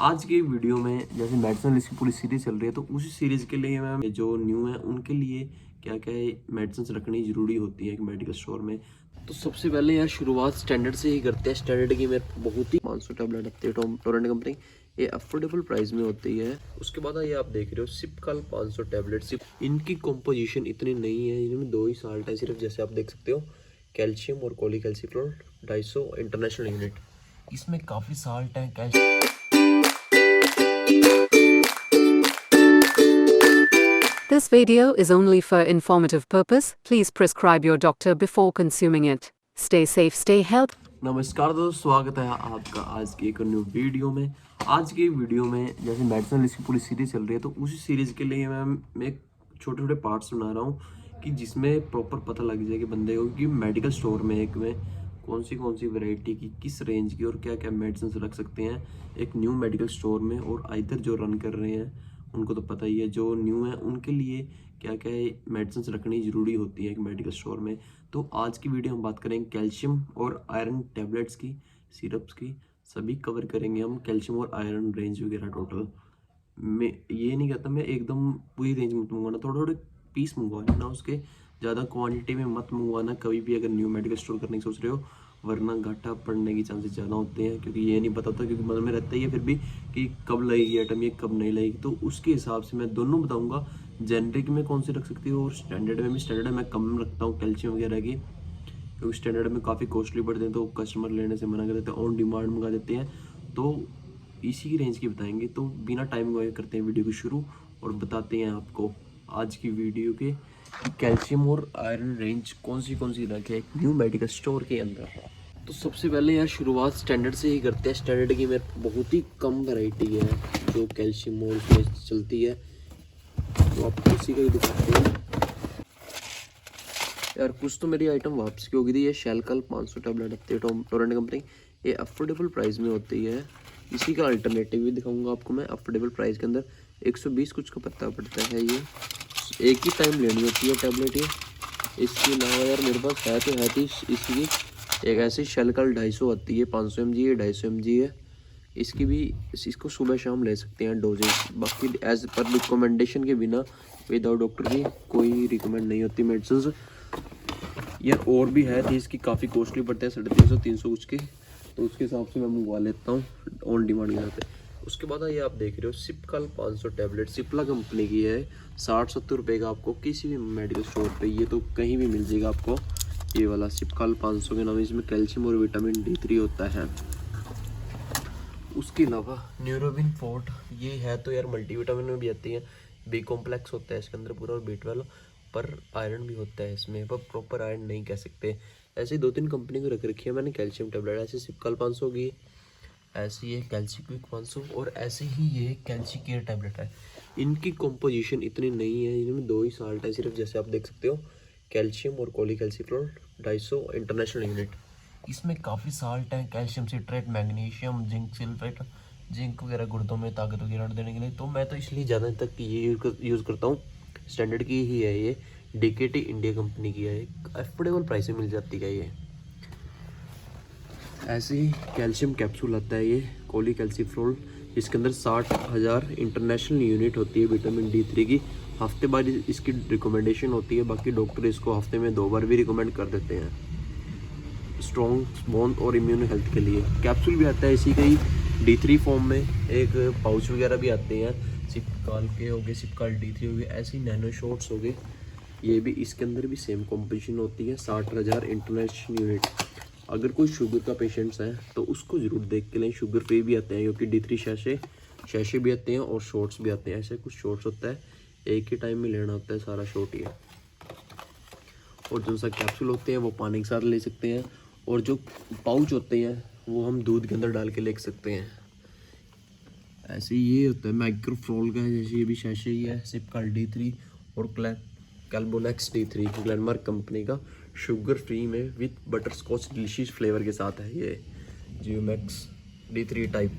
आज की वीडियो में जैसे मेडिसिन लिस्ट की पूरी सीरीज चल रही है, तो उसी सीरीज के लिए मैं जो न्यू है उनके लिए क्या क्या मेडिसिन रखनी जरूरी होती है एक मेडिकल स्टोर में। तो सबसे पहले यार शुरुआत स्टैंडर्ड से ही करते हैं। स्टैंडर्ड की मेरे बहुत ही 500 टैबलेट आती है टोरेंट कंपनी, ये अफोर्डेबल प्राइस में होती है। उसके बाद ये आप देख रहे हो सिपकाल 500 टैबलेट। सिप इनकी कॉम्पोजिशन इतनी नहीं है, इनमें 2 ही साल्ट है सिर्फ, जैसे आप देख सकते हो कैल्शियम और कोलीकैल्सिफेरॉल 250 इंटरनेशनल यूनिट। इसमें काफ़ी साल्ट है। Calcium This video is only for informative purpose. Please prescribe your doctor before consuming it. Stay safe, stay healthy. नमस्कार दोस्तों, स्वागत है आपका आज की एक न्यू वीडियो में। आज की वीडियो में जैसे मेडिसिन लिस्ट की पूरी सीरीज चल रही है, तो उसी सीरीज के लिए मैं छोटे छोटे पार्ट्स बना रहा हूँ कि जिसमें प्रॉपर पता लग जाए कि बंदे को कि मेडिकल स्टोर में एक में कौन सी वैरायटी की किस रेंज की और क्या क्या मेडिसिन रख सकते हैं एक न्यू मेडिकल स्टोर में। और इधर जो रन कर रहे हैं उनको तो पता ही है, जो न्यू है उनके लिए क्या क्या मेडिसिन रखनी ज़रूरी होती है एक मेडिकल स्टोर में। तो आज की वीडियो हम बात करेंगे कैल्शियम और आयरन टैबलेट्स की, सिरप्स की, सभी कवर करेंगे हम। कैल्शियम और आयरन रेंज वगैरह टोटल मैं ये नहीं कहता मैं एकदम पूरी रेंज मत मंगवाना, थोड़े थोड़े पीस मंगवाना, उसके ज़्यादा क्वांटिटी में मत मंगवाना कभी भी अगर न्यू मेडिकल स्टोर करने की सोच रहे हो, वरना घाटा पड़ने की चांसेस ज़्यादा होते हैं। क्योंकि ये नहीं पता होता, क्योंकि मन में रहता ही है फिर भी कि कब लगेगी आइटम, ये कब नहीं लगेगी। तो उसके हिसाब से मैं दोनों बताऊंगा, जेनरिक में कौन सी रख सकती हो और स्टैंडर्ड में भी। स्टैंडर्ड में मैं कम रखता हूँ कैल्शियम वगैरह की, क्योंकि स्टैंडर्ड में काफ़ी कॉस्टली पड़ते हैं, तो कस्टमर लेने से मना कर देते हैं, ऑन डिमांड मंगा देते हैं। तो इसी रेंज की बताएंगे। तो बिना टाइम गवाए करते हैं वीडियो को शुरू और बताते हैं आपको आज की वीडियो के कैल्शियम और आयरन रेंज कौन सी रखे एक न्यू मेडिकल स्टोर के अंदर है। तो सबसे पहले यार शुरुआत स्टैंडर्ड से ही करते हैं। स्टैंडर्ड की मेरे बहुत ही कम वैरायटी है जो कैल्शियम और उसमें चलती है, तो आपको उसी का ही दिखाते हैं। यार कुछ तो मेरी आइटम वापस की हो गई थी। ये शेलकल 500 टैबलेट आती है टोरेंट कंपनी, ये अफोर्डेबल प्राइस में होती है। इसी का अल्टरनेटिव भी दिखाऊंगा आपको मैं अफोर्डेबल प्राइस के अंदर। 120 कुछ का पत्ता पड़ता है, ये एक ही टाइम लेनी होती है टैबलेट ये। इसके अलावा यार मेरे पास है तो है थी इसकी एक ऐसी शेलकल 250 आती है, 500 mg है, 250 mg है। इसकी भी इसको सुबह शाम ले सकते हैं डोजेज। बाकी एज पर रिकमेंडेशन के बिना विदाउट डॉक्टर की कोई रिकमेंड नहीं होती मेडिसिन यार। और भी है थी इसकी, काफ़ी कॉस्टली पड़ते हैं, 350-300 कुछ के, तो उसके हिसाब से मैं मंगवा लेता हूँ ऑन डिमांड के साथ। उसके बाद ये आप देख रहे हो सिपकाल 500 टैबलेट, सिप्ला कंपनी की है। 60-70 रुपये का आपको किसी भी मेडिकल स्टोर पे ये तो कहीं भी मिल जाएगा आपको। ये वाला सिपकाल 500 के नाम, इसमें कैल्शियम और विटामिन D3 होता है। उसके अलावा न्यूरोबिन फोर्ट ये है तो यार मल्टीविटामिन में भी आती है। बी कॉम्प्लेक्स होता है इसके अंदर पूरा, और B12 पर आयरन भी होता है इसमें, पर प्रॉपर आयरन नहीं कह सकते। ऐसे 2-3 कंपनी को रख रखी है मैंने कैल्शियम टैबलेट। ऐसे सिपकाल 500 की, ऐसी ये कैल्सी क्विक 500, और ऐसे ही ये कैल्सी केयर टैबलेट है। इनकी कॉम्पोजिशन इतनी नहीं है, इनमें 2 ही साल्ट है सिर्फ, जैसे आप देख सकते हो कैल्शियम और कोलीकैल्सिफेरॉल 250 इंटरनेशनल यूनिट। इसमें काफ़ी साल्ट है, calcium citrate, magnesium, zinc sulphate, zinc वगैरह गुर्दों में ताकत वगैरह देने के लिए। तो मैं तो इसलिए ज़्यादा तक ये यूज़ करता हूँ। स्टैंडर्ड की ही है ये, DKT इंडिया कंपनी की है, अफोर्डेबल प्राइस में मिल जाती है ये। ऐसे ही कैल्शियम कैप्सूल आता है ये कोलीकैल्सिफेरॉल, इसके अंदर 60,000 इंटरनेशनल यूनिट होती है विटामिन D3 की। हफ्ते बाद इसकी रिकमेंडेशन होती है, बाकी डॉक्टर इसको हफ्ते में 2 बार भी रिकमेंड कर देते हैं स्ट्रॉन्ग बोन और इम्यून हेल्थ के लिए। कैप्सूल भी आता है इसी का ही D3 फॉर्म में, एक पाउच वगैरह भी आते हैं। सिपकाल के हो गए, सिपकाल D3 हो गए, ऐसे ही नैनो शॉट्स हो गए। ये भी इसके अंदर भी सेम कॉम्पोजिशन होती है, 60,000 इंटरनेशनल यूनिट। अगर कोई शुगर का पेशेंट्स है तो उसको ज़रूर देख के लें। शुगर फ्री भी आते हैं, क्योंकि D3 शैशे भी आते हैं और शॉट्स भी आते हैं। ऐसे कुछ शॉट्स होता है, एक ही टाइम में लेना होता है सारा शॉट ये। और जो सा कैप्सूल होते हैं वो पानी के साथ ले सकते हैं, और जो पाउच होते हैं वो हम दूध के अंदर डाल के ले सकते हैं। ऐसे ये होता है माइक्रोफ्रोल का है, जैसे ये भी शैशे ही है, सिपकाल D3 और कैल्बोनेक्स D3 ग्लेनमार्क कंपनी का, शुगर फ्री में with butterscotch delicious flavour के साथ है ये जियोमैक्स D3 टाइप।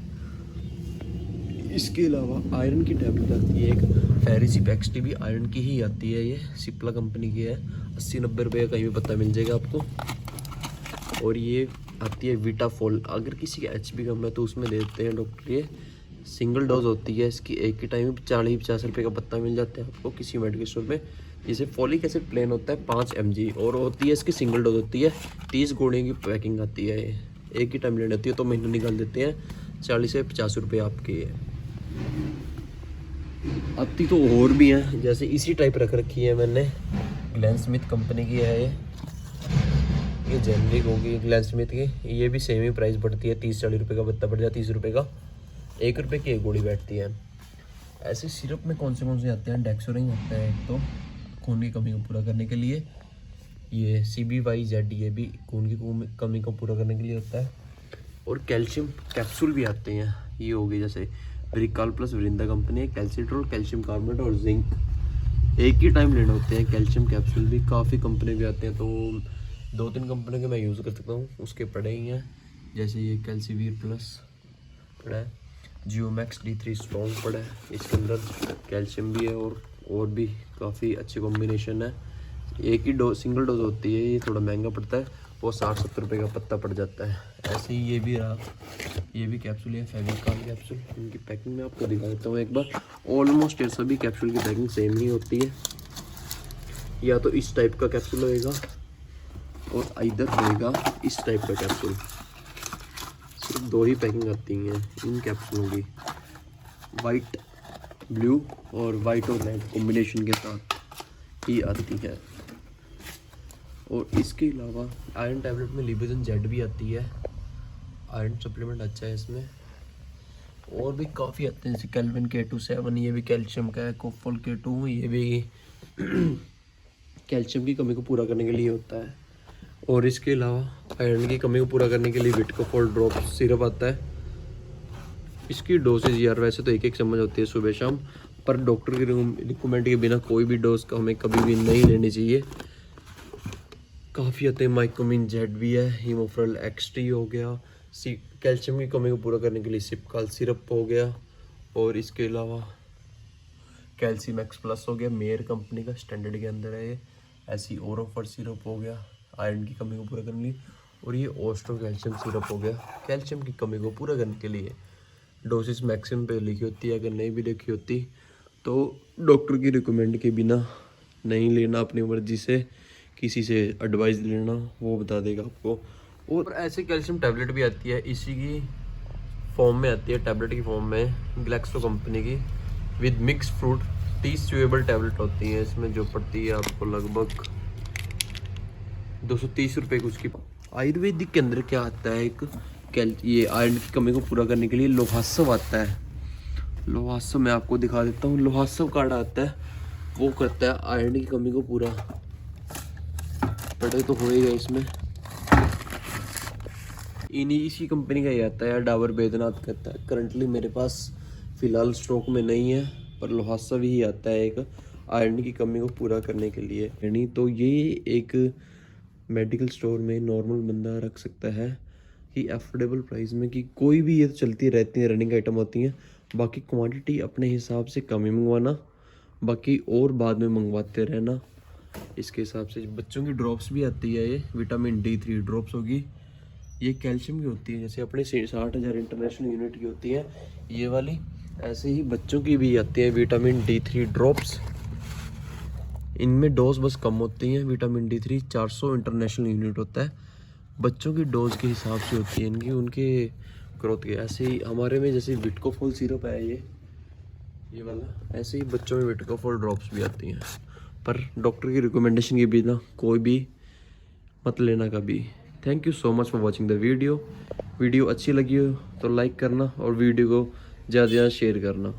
इसके अलावा आयरन की टैबलेट आती है एक, फेरिसिप XT भी आयरन की ही आती है, ये सिप्ला कंपनी की है। 80-90 रुपये का कहीं भी पता मिल जाएगा आपको। और ये आती है विटाफॉल, अगर किसी का HP कम है तो उसमें देते हैं डॉक्टर ये सिंगल डोज होती है इसकी, एक ही टाइम में 40-50 रुपये का पत्ता मिल जाता है आपको किसी मेडिकल स्टोर पे। जैसे फॉलिक एसिड प्लेन होता है 5 mg और होती है इसकी सिंगल डोज होती है, 30 गोलियों की पैकिंग आती है। ये एक ही टाइम लेनी होती है तो महीना निकाल देते हैं, 40 से 50 रुपये आपके। आती तो और भी हैं, जैसे इसी टाइप रख रखी है मैंने, ग्लेन स्मिथ कंपनी की है ये जेनरिक होगी ग्लेन स्मिथ की। ये भी सेम ही प्राइस पड़ती है, 30-40 रुपये का पत्ता पड़ जाए, 30 रुपये का, 1 रुपये की एक गोली बैठती है। ऐसे सिरप में कौन से आते हैं, डेक्सोरिन आता है एक तो खून की कमी को पूरा करने के लिए, ये CBYZ ये भी खून की कमी को पूरा करने के लिए होता है, और कैल्शियम कैप्सूल भी आते हैं। ये हो गई जैसे ब्रिकाल प्लस वरिंदा कंपनी है, कैल्सिट्रोल, कैल्शियम कार्बोनेट और जिंक एक ही टाइम लेना होते हैं। कैल्शियम कैप्सूल भी काफ़ी कंपनी भी आते हैं, तो 2-3 कंपनी के मैं यूज़ कर सकता हूँ, उसके पड़े ही हैं। जैसे ये कैल्सीवीर प्लस पड़ा है, जियोमैक्स D3 स्ट्रॉन्ग पड़ा है, इसके अंदर कैल्शियम भी है और भी काफ़ी अच्छी कॉम्बिनेशन है। एक ही डोज सिंगल डोज होती है, ये थोड़ा महंगा पड़ता है, वो 60-70 रुपये का पत्ता पड़ जाता है। ऐसे ही ये भी रहा, ये भी कैप्सूल है, फेविकॉल कैप्सूल। इनकी पैकिंग मैं आपको दिखा देता हूँ एक बार। ऑलमोस्ट ये सभी कैप्सूल की पैकिंग सेम ही होती है, या तो इस टाइप का कैप्सूल होएगा और इधर होएगा इस टाइप का कैप्सूल। सिर्फ 2 ही पैकिंग आती हैं इन कैप्सूलों की, वाइट ब्लू और वाइट और रेड कॉम्बिनेशन के साथ ही आती है। और इसके अलावा आयरन टैबलेट में लिबोजन जेड भी आती है, आयरन सप्लीमेंट अच्छा है इसमें। और भी काफ़ी आते हैं, जैसे कैल्विन K27, ये भी कैल्शियम का है, कोफोल K2 ये भी कैल्शियम की कमी को पूरा करने के लिए होता है। और इसके अलावा आयरन की कमी को पूरा करने के लिए विटकोफोल ड्रॉप सिरप आता है। इसकी डोसेज यार वैसे तो 1-1 चम्मच होती है सुबह शाम, पर डॉक्टर की रिकमेंड के बिना कोई भी डोज का हमें कभी भी नहीं लेनी चाहिए। काफ़ी आते हैं, माइकोमिन जेड भी है, हीमोफ्रल XT हो गया, कैल्शियम की कमी को पूरा करने के लिए सिपकाल सिरप हो गया, और इसके अलावा कैल्सीमैक्स प्लस हो गया, मेयर कंपनी का स्टैंडर्ड के अंदर है ये। ऐसी ओरोफर सिरप हो गया आयरन की कमी को पूरा करने के लिए, और ये ऑस्ट्रो कैल्शियम सिरप हो गया कैल्शियम की कमी को पूरा करने के लिए। डोसेस मैक्सिमम पे लिखी होती है, अगर नहीं भी लिखी होती तो डॉक्टर की रिकमेंड के बिना नहीं लेना, अपनी मर्जी से किसी से एडवाइस लेना, वो बता देगा आपको। और ऐसे कैल्शियम टैबलेट भी आती है, इसी की फॉर्म में आती है, टैबलेट की फॉर्म में, ग्लैक्सो कंपनी की, with mix fruit 30 chewable tablet होती है इसमें, जो पड़ती है आपको लगभग 230 रुपये की। उसकी आयुर्वेदिक के अंदर क्या आता है, एक ये आयरन की कमी को पूरा करने के लिए लोहासव आता है। लोहासव मैं आपको दिखा देता हूँ, लोहासव कार्ड आता है, वो करता है आयरन की कमी को पूरा। पढ़े तो होएगा इसमें, इसी कंपनी का ही आता है, डाबर बैद्यनाथ करता है। करंटली मेरे पास फ़िलहाल स्टॉक में नहीं है, पर लोहासव ही आता है एक आयरन की कमी को पूरा करने के लिए। यानी तो ये एक मेडिकल स्टोर में नॉर्मल बंदा रख सकता है कि अफोर्डेबल प्राइस में, कि कोई भी ये तो चलती रहती है, रनिंग आइटम होती हैं। बाकी क्वांटिटी अपने हिसाब से कम ही मंगवाना, बाकी और बाद में मंगवाते रहना इसके हिसाब से। बच्चों की ड्रॉप्स भी आती है, ये विटामिन D3 ड्रॉप्स होगी, ये कैल्शियम की होती है, जैसे अपने 60,000 इंटरनेशनल यूनिट की होती है ये वाली। ऐसे ही बच्चों की भी आती है विटामिन D3 ड्रॉप्स, इनमें डोज बस कम होती हैं। विटामिन D3 400 इंटरनेशनल यूनिट होता है, बच्चों की डोज के हिसाब से होती है इनकी, उनके ग्रोथ के। ऐसे ही हमारे में जैसे विटकोफोल सिरप है ये वाला, ऐसे ही बच्चों में विटकोफोल ड्रॉप्स भी आती हैं, पर डॉक्टर की रिकमेंडेशन के बिना कोई भी मत लेना कभी। Thank you so much for watching the video. Video अच्छी लगी हो तो लाइक करना, और वीडियो को ज़्यादा से ज़्यादा शेयर करना।